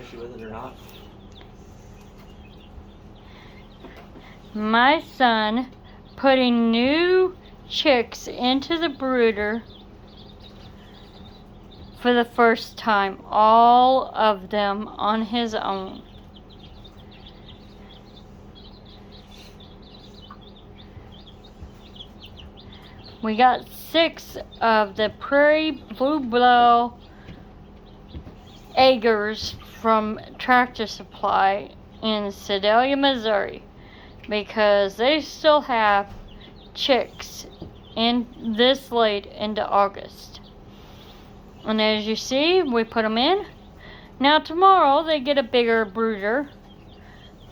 issue with it or not? My son putting new chicks into the brooder for the first time, all of them on his own. We got 6 of the Prairie Blue Blow eggers from Tractor Supply in Sedalia, Missouri, because they still have chicks in this late into August. And as you see, we put them in. Now tomorrow they get a bigger brooder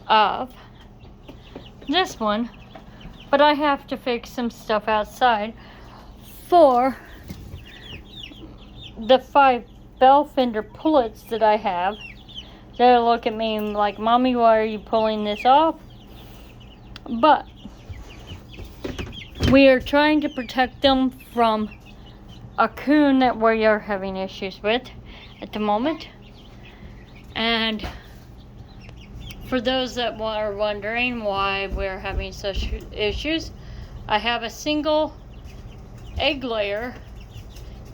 of this one, but I have to fix some stuff outside for the 5 Belfender pullets that I have. They look at me like, Mommy, why are you pulling this off? But we are trying to protect them from a coon that we are having issues with at the moment. And for those that are wondering why we're having such issues, I have a single egg layer,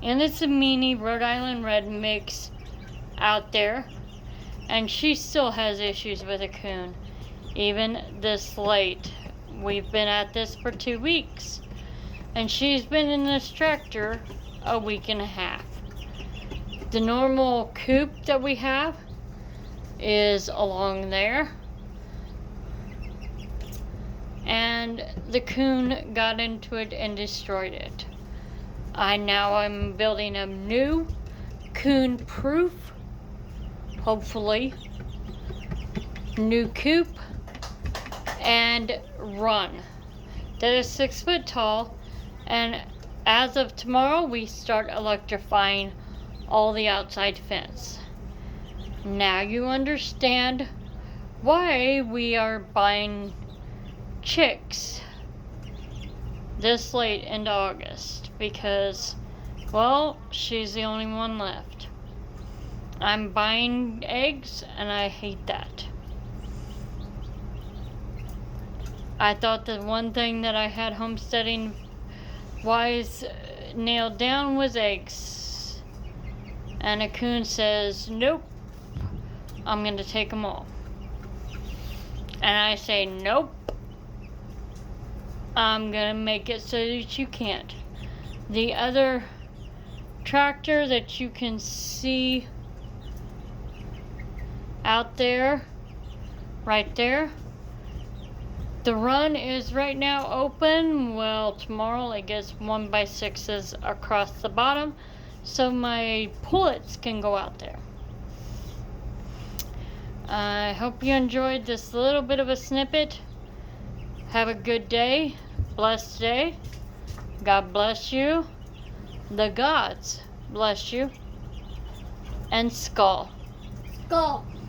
and it's a mini Rhode Island Red mix out there, and she still has issues with a coon, even this late. We've been at this for 2 weeks, and she's been in this tractor a week and a half. The normal coop that we have is along there, and the coon got into it and destroyed it. I'm building a new coon proof, hopefully, new coop and run that is 6 foot tall, and as of tomorrow we start electrifying all the outside fence. Now you understand why we are buying chicks this late into August, because, well, she's the only one left. I'm buying eggs and I hate that. I thought the one thing that I had homesteading wise nailed down was eggs, and a coon says, nope, I'm going to take them all. And I say, nope, I'm going to make it so that you can't. The other tractor that you can see out there, right there, the run is right now open. Well, tomorrow it gets 1x6s across the bottom, so my pullets can go out there. I hope you enjoyed this little bit of a snippet. Have a good day, blessed day. God bless you. The gods bless you. And skull. Skull.